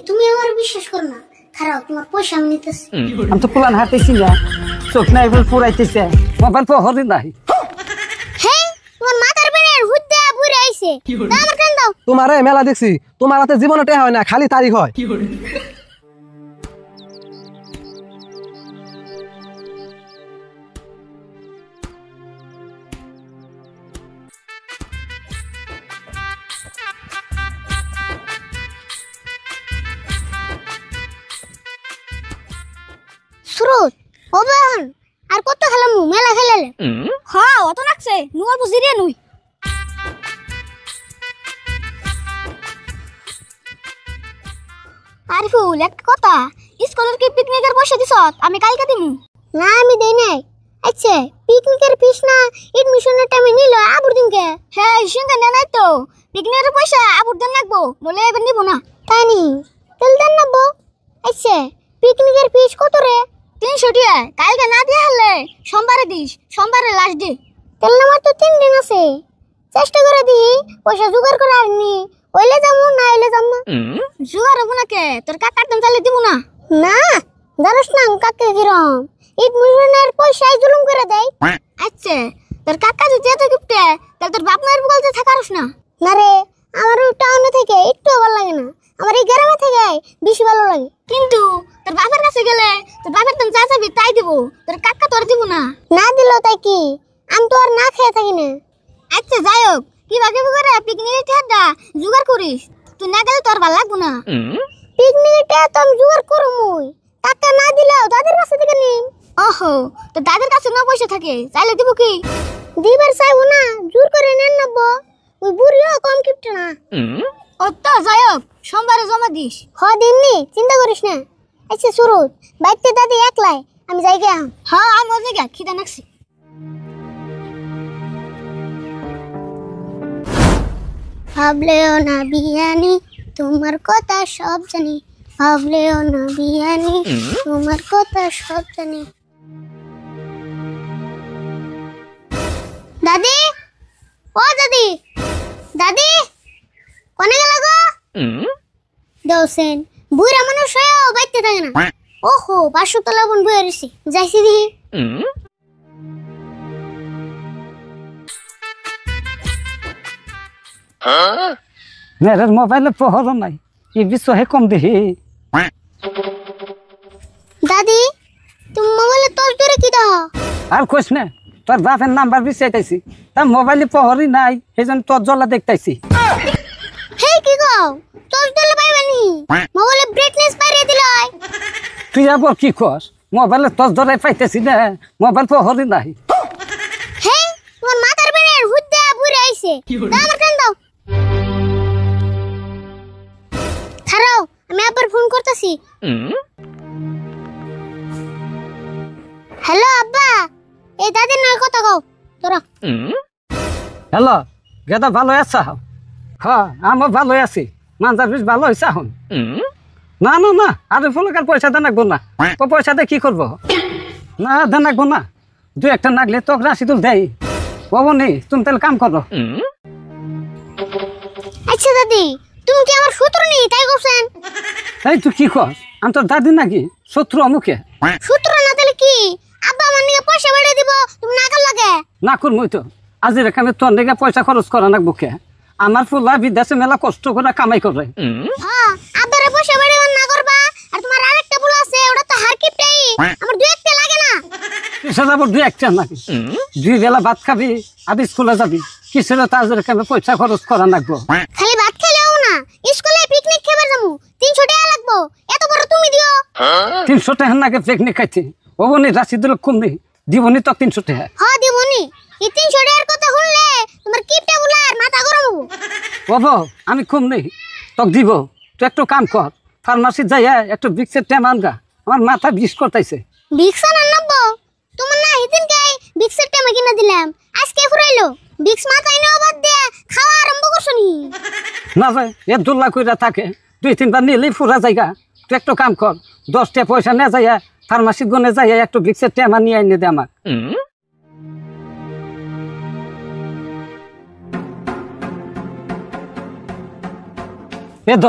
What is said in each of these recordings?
তুমি আমার বিশ্বাস করো না, খারাপ তোমার পয়সা আমি নিতেছি। আমি তো পুরান হাতেছি না, চোখ নাই পুরাইতেছে, মোবাইল তো হরি নাই। হ্যাঁ, তোমার মাথার বেড়ের হুদ্দা বুড়ে আইছে, দাও আমার কান দাও। তোমারে মেলা দেখছি, তোমার হাতে জীবনে টেহা হয় না, খালি তারিখ হয়। স্রোত ওবাহন আর কত খেলামু, মেলা খেলালে। হ্যাঁ, অত লাগছে, নুয়ার বুঝিরে নুই। আরিফুল, একটা কথা, স্কুলের কি পিকনিকের পয়সা দিছত? আমি কালকে দিমু। না, আমি দেই নাই। আচ্ছা, পিকনিকের ফিস না এডমিশনের টাইমে নিল আবুর দিনকে? হ্যাঁ, সঙ্গে না নাই তো, পিকনিকের পয়সা আবুর দেন লাগবো, নলে এবার নিব না। তাই নি, তেল দেন নাবো। আচ্ছা, পিকনিকের ফিস কত রে? 300 টাকা। কালকে না দিয়ে হলে সোমবারে দিস, সোমবারে লাস্ট ডে। তেল নামার তো 3 দিন আছে, চেষ্টা করে দি পয়সা জোগাড় করে আনি, হইলে যাবো না হইলে যাবো না। জোগাড় হবো না কে? তোর কাকার দাম চাইলে দিব না। না, জানিস না কাকে কিরম এডমিশনের পয়সায় জুলুম করে দেয়। আচ্ছা, তোর কাকা যদি এত গিফটে, তাহলে তোর বাপ মায়ের বলতে থাকারস না। না রে, আমার ওই টাউনে থেকে একটু ভালো লাগে না, আমার এই গ্রামে থেকে বেশি ভালো লাগে। কিন্তু তোর বাপের কাছে গেলে তোর বাপের দাম যা চাবি তাই দিব, তোর কাকা তোর দিব না। না দিলেও তাই কি, আমি তো আর না খেয়ে থাকি না। আচ্ছা, যাই হোক, কি বাকি করে পিকনিকের টিয়াটা জোগাড় করিস, তুই না গেলে তোর ভালো লাগবো না। পিকনিকের টিয়া তো আমি জোগাড় করবই, টাকা না দিলেও দাদের কাছে থেকে নিম। ওহো, তো দাদের কাছে না পয়সা থাকে, চাইলে দিব কি? দিবার চাইবো না, জোর করে নেন নাবো, ওই বুড়িও কম কিপটে না। ও তো যাই হোক, সোমবারে জমা দিস। হ দিমনি, চিন্তা করিস না। আচ্ছা সুরত, বাইতে দাদি একলাই, আমি যাই গা। হ্যাঁ, আমি ওই জায়গা খিদা নাকছি। ভাবলেও না বিয়ানি, তোমার কথা সব জানি। ভাবলেও না বিয়ানি, তোমার কথা সব জানি। দাদি, ও দাদি, দাদি কোনে গেল গো? দেওসেন বুড়া মানুষ হয়েও বাইতে থাকে না। ওহো, 500 তলা বোন বয়ে রয়েছি, যাইছি দিহি। মেরে মোবাইলে পহর নাই, এই বিষয়ে কম দেখি। দাদি, তুমি মোবাইলে টর্চ ধরে কি দাও? আর কইস না, তোর বাপের নাম্বার বিচাইতাছি, তার মোবাইলে পহরই নাই, সেই জন্য তোর জ্বলা দেখতাইছি। হে কি গো, টর্চ ধরলে পাইবানি, মোবাইলে ব্রাইটনেস বাড়িয়ে দিল। তুই আবার কি কস? মোবাইলে তোর ধরে পাইতেছি না, মোবাইল পহরই নাই। হে, তোমার মাথার বেড়ের হুদ্দা বুড়ে আইছে, দাও আমার কান দাও। খারাও, আমি আবার ফোন করতেছি। হ্যালো আব্বা, এই দাদির নাকি কথা কও তোরা। হ্যালো, গেদা ভালো আছা? হ্যাঁ, আমি ভালো আছি, মানজার বেশ ভালো হয়েছে এখন। না না না, আর ফলকার পয়সা দেন রাখবো না, ও পয়সা দিয়ে কি করবো? না দেন রাখবো না, 2-1টা নাগলে তোকে রাশি তুল দেয়। ববনি, তুমি তাহলে কাম করো। আচ্ছা দাদি, তুমি কি আমার শত্রু নেই তাই করছেন? এই তুই কি কস? আমি তোর দাদি নাকি শত্রু? অমুখে শত্রু না তাহলে কি? আব্বা আমার নিয়ে পয়সা বেড়ে দিব, তুমি না কাল লাগে না করবই তো। আজি রেখামে তোর দিকে পয়সা খরচ করা নাকবো কে? আমার ফুলা বিদেশে মেলা কষ্ট করে কামাই করে। হ্যাঁ, আব্বারে পয়সা বেড়ে না করবা। আর তোমার আরেকটা ফুল আছে, ওটা তো হারকিপটাই, আমার 2-1টা লাগে না। কিসে যাবো 2-1টা নাকি? 2 বেলা ভাত খাবি আর স্কুলে যাবি, কিসের তো আজ রেখামে পয়সা খরচ করা নাকবো? খালি ভাত খেলেও না, স্কুলে পিকনিক খেবার যাবো, 300 টাকা লাগবো, এত বড় তুমি দিও। 300 টাকা নাকি পিকনিক খাইতে? ও বনি রাশি দিল কমনি, দিবনি তো 300 টাকা। হ্যাঁ দিবনি, এই 300 টাকার কথা শুনলে তোমার কিপটা বুলার মাথা গরম হবো। বাবা, আমি কম নেই, তোকে দিব। তুই একটু কাম কর, ফার্মাসি যাইয়া একটু ভিক্সের ট্যাম আনগা, আমার মাথা বিষ করতেছে। ভিক্স না নাবো, তোমার না হিদিন গাই ভিক্সের টাইমে কিনা দিলাম, আজকে ফুরাইলো। ভিক্স মাথায় নেওয়া বাদ দিয়ে খাওয়া আরম্ভ করছনি। না যায়, এ দোল্লা কইরা থাকে, 2-3 বার নিলেই ফুরা জায়গা। তুই একটু কাম কর, 10 টাকা পয়সা নিয়ে যাইয়া ফার্মাসি গনে যাইয়া একটু ভিক্সের ট্যাম নিয়ে আইনে দে আমার। এ দ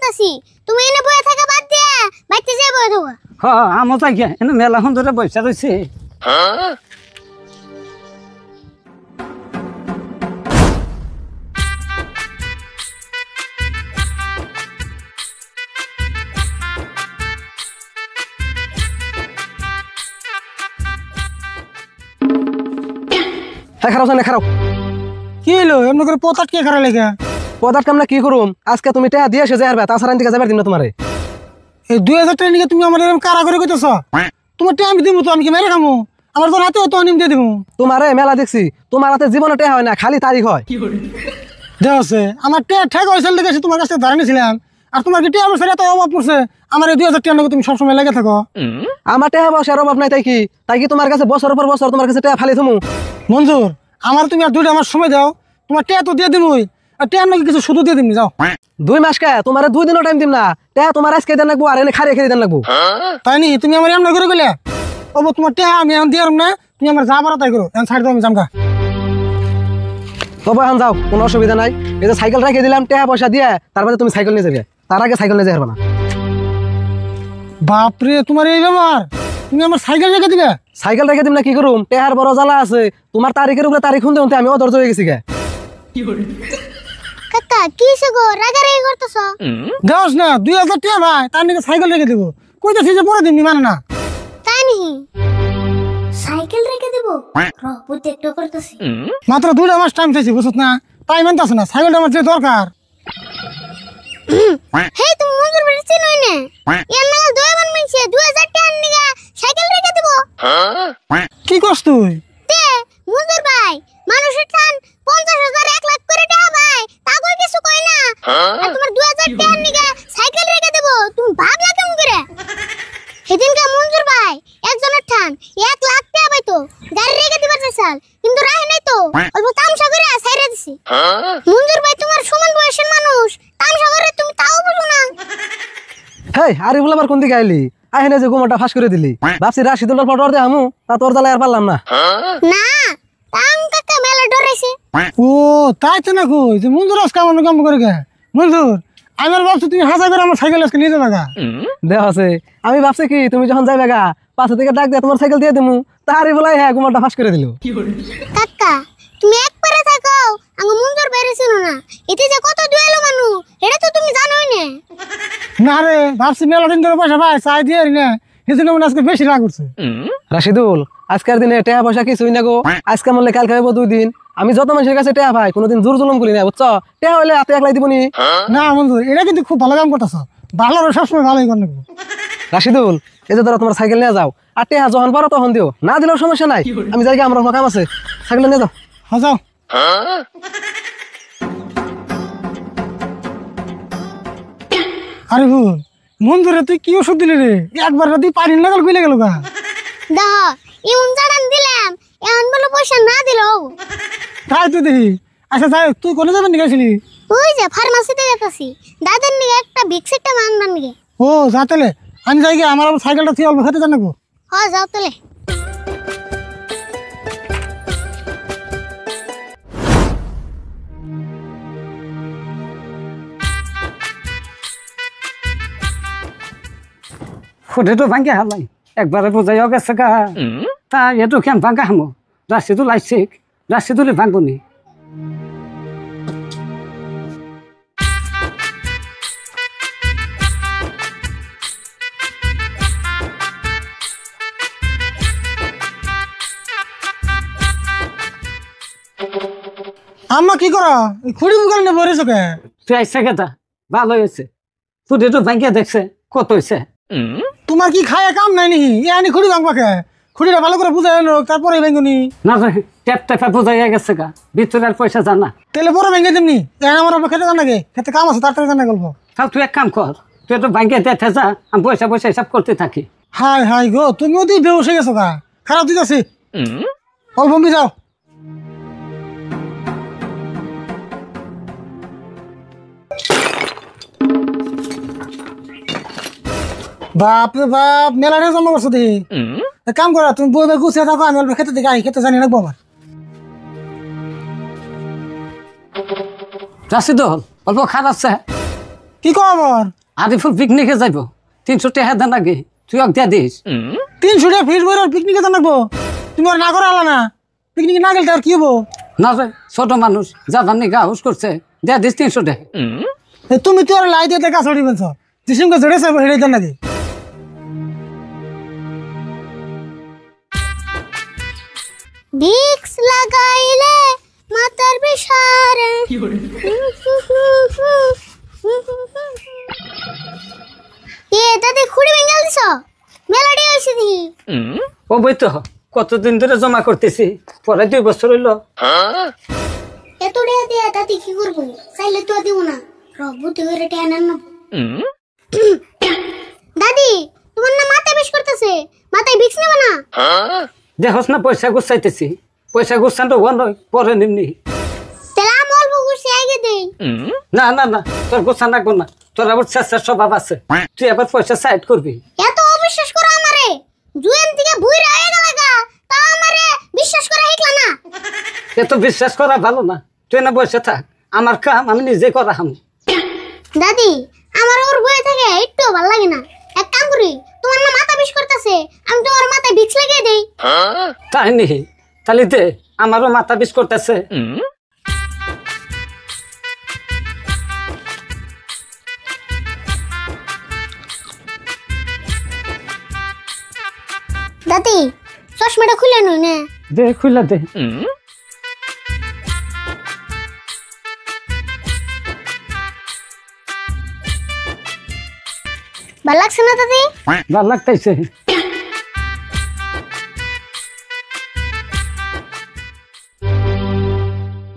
কইতাছি তুমি এনে বয়ে থাকা বাদ দিয়া বাইতে যাই বয়ে থাকো। হ্যাঁ আমও যাই গিয়া এনে মেলাখন ধরে বসে রয়েছে। হ্যাঁ খারাপ না খারাপ কি হলো এমন করে পতাট কে খারাপ লেগে? পদার্থ কামনা কি করুম আজকে তুমি টেহা দিয়ে এসে যাই হারবে তাছাড়া দিকে যাবার দিন না তোমারে। এই 2000 টাকা নিয়ে তুমি আমার এরকম কারা করে কইতেছ? তোমার টাকা আমি দিব তো, আমি কি মেরে খামু? আমার তো রাতে তো নিম দিয়ে দিব। তোমারে মেলা দেখছি তোমার হাতে জীবনে টেহা হয় না খালি তারিখ হয়। দেখছে আমার টাকা ঠেক হয়েছিল দেখেছি তোমার কাছে ধারে নিয়েছিলাম। আর তোমার কি টাকা পয়সা এত অভাব পড়ছে? আমার এই 2000 টাকা নিয়ে তুমি সবসময় লেগে থাকো। আমার টেহা বসার অভাব নাই তাই কি তোমার কাছে বছর পর বছর তোমার কাছে টেহা ফালি থমু? মঞ্জুর আমার তুমি আর 2টা মাস সময় দাও, তোমার টাকা তো দিয়ে দিমই। আর টাকা নাকি কিছু শুধু দিয়ে দিমনি যাও। 2 মাস কে তোমার 2 দিনও টাইম দিম না, টেহা তোমার আজকে দেন লাগবো আর এনে খারিয়ে খেয়ে দেন লাগবো। তাই নি তুমি আমার এমন করে গেলে ও তোমার টাকা আমি এখন দিয়ে না, তুমি আমার যা পারো তাই করো। এখন ছাড় দাও, আমি জামগা। তবে এখন যাও, কোনো অসুবিধা নাই। এই যে সাইকেল রেখে দিলাম টেহা পয়সা দিয়ে, তারপরে তুমি সাইকেল নিয়ে যাবে, তার আগে সাইকেল নিয়ে যাবে না। বাপরে তোমার এই ব্যাপার, তুমি আমার সাইকেল রেখে দিবে? সাইকেল রেখে দিম না কি করুম, টেহার বড় জ্বালা আছে। তোমার তারিখের উপরে তারিখ শুনতে শুনতে আমি অধৈর্য হয়ে গেছি গে। কাকা কিসে গো রাগারাগি করতেছ? দেওস না 2000 টাকা ভাই, তার নিকে সাইকেল রেখে দিব। কইতাছি যে পরে দিমনি, মানে না। তাই নি সাইকেল রেখে দেব? বুদ্ধি একটু করতেছি। মাত্র 2টা মাস টাইম চাইছি, বুঝছ না? তাই মানতাছ না, সাইকেলটা আমার যে দরকার। হে তুমি মঞ্জুর বাড়ি চিনোই না? এর নাগাল 2 মান মানছে 2000 টাকা নিগা সাইকেল রেখে দেব। কি করছ তুই? তে মঞ্জুর ভাই মানুষের টান 50,000 1 লাখ করে টাকা ভাই, তা কই কিছু কই না। আর তোমার 2000 টাকা নিগা সাইকেল রেখে দেব, তুমি ভাবলা কেমন করে? সেদিনকে মঞ্জুর ভাই একজনের টান 1 লাখ টাকা পাইতো, গাড়ি রেখে দিবার চাইছাল কিন্তু রাহে নাই তো, অল্প তামসা করে ছাইরা দিছি। মঞ্জুর ভাই তোমার সমান বয়সের মানুষ, তামসা করে তুমি তাও বুঝো না। হেই আরে বলে আবার কোন দিকে আইলি? আহেনে যে গোমাটা ফাঁস করে দিলি, ভাবছি রাশিদুল্লার ফটো দে আমু, তা তোর জ্বালায় আর পারলাম না। না তাম কাকা মেলা ডরাইছে। ও তাই তো না, কই যে মঞ্জুর আজকে আমার কাম করে গে। মঞ্জুর আমার ভাবছি তুমি হাজা করে আমার সাইকেল আজকে নিয়ে যাবে গা। দেখ আছে আমি ভাবছি কি তুমি যখন যাইবে গা পাশে থেকে ডাক দিয়ে তোমার সাইকেল দিয়ে দিমু, তাহারি বলাই হ্যাঁ গোমাটা ফাঁস করে দিল। কাকা তুমি একবারে থাকো, আঙ্গ মঞ্জুর বাইরে ছিল না, এতে যে কত দুয়েলো মানুষ এটা তো তুমি জানোই না। না রে, ভাবছি মেলা দিন ধরে পয়সা ভাই চাই দিয়ে না, সেজন্য মনে আজকে বেশি রাগ করছে। রাশিদুল আজকের দিনে টেহা পয়সা কিছুই না গো, আজকে মরলে কাল খাইবো 2 দিন। আমি যত মানুষের কাছে টেহা ভাই কোনোদিন জোর জুলুম করি না, বুঝছো? টেহা হইলে হাতে একলাই দিবনি। না মঞ্জুর এটা কিন্তু খুব ভালো কাম করতেছ, ভালো সবসময় ভালোই করে নেবো। রাশিদুল এই যে ধরো তোমার সাইকেল নিয়ে যাও, আর টেহা যখন পারো তখন দিও, না দিলেও সমস্যা নাই। আমি যাই আমার কাম আছে, সাইকেল নিয়ে যাও। হ্যাঁ যাও। আরে ভুল মঞ্জুরে তুই কি ওষুধ দিলি রে? একবার রাতে পানি লাগাল কইলে গেল গা। দেখ ইমন জানান দিলাম, এখন বলে পয়সা না দিলেও তাই তো দেখি। আচ্ছা যাই, তুই কোনে যাবেন গেছিলি? ওই যে ফার্মাসিতে যেতেছি দাদার নিগে একটা ভিক্সিটা মানবার নিগে। ও যা তাহলে আমি যাই গে, আমার আবার সাইকেলটা তুই অল্প খেতে জানাবো। হ যাও তাহলে। ফুটে তো ভাঙ্গে হালাই একবারে বোঝাই গেছে গা। তা এটু কেন ভাঙ্গা হামো? রাশিদুল আইছে, রাশিদুলে ভাঙ্গুনি। আম্মা কি করা? খুঁড়ি বুকাল নেবো রে চোখে। তুই আইসে গেতা ভালো হয়েছে, ফুটে তো ভাঙ্গিয়া দেখছে কত হয়েছে। তোমার কি খায় কাম নাই নি? আনি খুঁড়ি ভাঙবাকে, খুঁড়িটা ভালো করে বুঝাই আনো, তারপরে ভেঙ্গুনি। না ট্যাপ ট্যাপা বোঝাই গেছে গা, ভিতরে আর পয়সা জানা। তাহলে পরে ভেঙে দিমনি, আমার খেতে জানা গে, খেতে কাম আছে তাড়াতাড়ি জানা গল্প। তাহলে তুই এক কাম কর, তুই তো ভাঙ্গিয়া দেখে যা, আমি পয়সা পয়সা হিসাব করতে থাকি। হাই হাই গো, তুমিও তুই বেউস হয়ে গেছো গা। খারাপ দিতে আছি, অল্প বমি যাও। বাপ রে বাপ, মেলাটা জমা করছো দেখি। এক কাম করা, তুমি বই বই গুছিয়ে থাকো, আমি অল্প খেতে দেখে আই, খেতে জানি রাখবো আমার। রাশিদুল অল্প খারাপ আছে, কি খবর? আরিফুল পিকনিকে যাইব 300 টাকা দেন আগে তুই দিয়া দিস। 300 টাকা ফিস বইর পিকনিকে তো নাকবো, তুমি আর না করে আলা না, পিকনিকে না গেলে তার কি হবো? না রে ছোট মানুষ যাবার নিকা হুস করছে দিয়া দিস 300 টাকা। তুমি তো আর লাই দিয়ে কাজ হড়ি বলছো, জিসিমকে জড়েছে হেরে দেন নাকি? ভিক্স লাগাইলে মাথার বিষারে দাদি খুঁড়ি ভেঙে দিছ মেলাডি হয়েছে দি ও বই তো কতদিন ধরে জমা করতেছি, পরে 2 বছর হইলো। এত টাকা দিয়ে দাদি কি করবো? চাইলে তো দিব না, রঘুতি করে টাকা নেন না। দাদি তোমার না মাথায় বেশ করতেছে, মাথায় ভিক্স নেবে না? দেখোস না পয়সা গুছাইতেছি, পয়সা গুছান তো নয় পরে নিমনি। তাহলে আমি অল্প ঘুরছি আগে দেই। না না না তোর গোছান রাখবো না, তোর আবার চেষ্টার স্বভাব আছে, তুই আবার পয়সা সাইড করবি। এত অবিশ্বাস করো আমারে, জুয়েন থেকে বুইরা হয়ে গেল গা, তা আমারে বিশ্বাস করা হিকলা না। এত বিশ্বাস করা ভালো না, তুই না বসে থাক, আমার কাম আমি নিজে করা হাম। দাদি আমার ওর বয়ে থেকে একটু ভালো লাগে না, এক কাম করি, তোমার না মাথা বিষ করতেছে, আমি তোমার মাথায় ভিক্স লাগিয়ে দেই। তাই নি? তাহলে দে, আমারও মাথা বিষ করতেছে। দাদি চশমাটা খুলে নই না। দে খুলে দে। ভালো লাগছে না দাদি? ভাল লাগতেছে।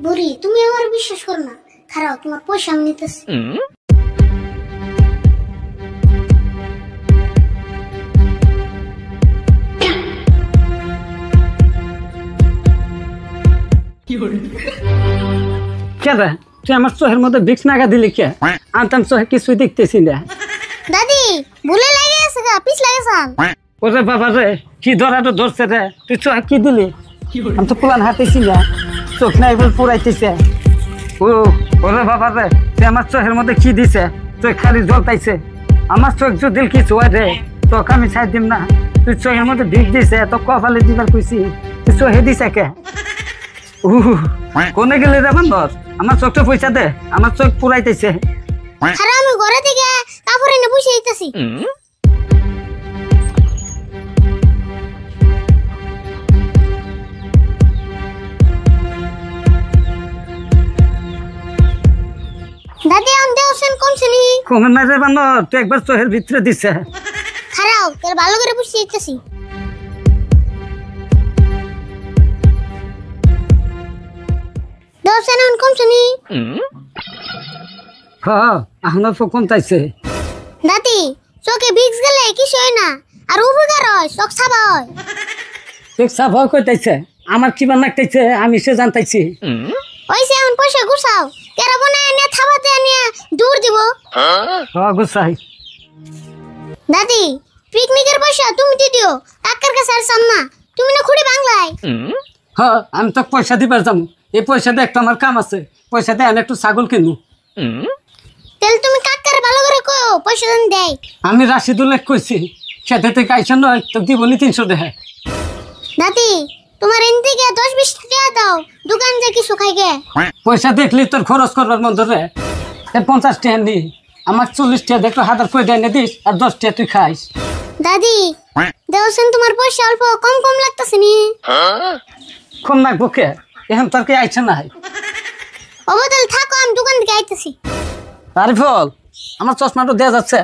বুড়ি তুমি আমার বিশ্বাস করো না, খারাপ তোমার পয়সা আমি নিতেছি। কে রে তুই আমার চোখের মধ্যে ভিক্স নাগা দিলি কে? আনতাম চোখে কিছুই দেখতেছি না। দাদি ভুলে লাগে গেছে গা, পিছ লাগে সাল। ওরে বাবা রে কি ধরাটা ধরছে রে, তুই চোখে কি দিলি? আমি তো পুরান হাতেছি না, চোখ নাই বল পুরাইতেছে। ও ওরে বাবা রে তুই আমার চোখের মধ্যে কি দিছে? চোখ খালি জ্বলতাইছে, আমার চোখ যদি কিছু হয় রে তোকে আমি ছাড় দিম না। তুই চোখের মধ্যে ভিক দিছে, তো কপালে দিবার কইছি, তুই চোখে দিছে কে? কোনে গেলে রে বান্দর? আমার চোখটা পয়সা দে, আমার চোখ পুরাইতেছে। খারাপ আমি ঘরে থেকে কাপড় এনে বসে দিতেছি। দাদি আমি দেওছেন কমছে নি? কমে না রে বান্দর, তুই একবার চোখের ভিতরে দিছে। খারাপ তোর ভালো করে বসে দিতেছি। দেওছেন এখন কমছে নি? হ্যাঁ এখনো তো কমতাইছে। দাদি চোখে ভিক্স গেলে কিছু হয় না, আর উপকার হয়, চোখ সাবা হয়। চোখ সাফ হয় কইতাইছে, আমার কিবা নাকতাইছে আমি সে জানতাইছি। ওইসে এখন পয়সা গুছাও, কেরা বনায় এনে থাবাতে এনে দূর দিব। হ্যাঁ গুছাই। দাদি পিকনিকের পয়সা তুমি দি দিও, কাকার কাছে আর চান না, তুমি না খুঁড়ি বাংলায়। হ্যাঁ আমি তো পয়সা দিবার যাবো, এই পয়সা দিয়ে একটা আমার কাম আছে, পয়সা দিয়ে আমি একটু ছাগল কিনু। তাহলে তুমি কাকার ভালো করে কও পয়সা দেন দেয়। আমি রাশিদুল্লাহ কইছি খেতে থেকে আইসা নয় তো দিবনি 300 টাকা। দাদি তোমার এন থেকে 10-20 টাকা দাও, দোকান যে কিছু খাই গে। পয়সা দেখলি তোর খরচ করবার মধ্যে রে 50 টাকা নি, আমার 40 টাকা দেখো হাজার কই দেয় না দিস, আর 10 টাকা তুই খাইস। দাদি দেওছেন তোমার পয়সা অল্প কম কম লাগতেছে নি? কম লাগবো কে, এখন তোর কে আইসা নাই। অবদল থাকো, আমি দোকান থেকে আইতেছি। আরিফল আমার চশমাটা দেয়া যাচ্ছে।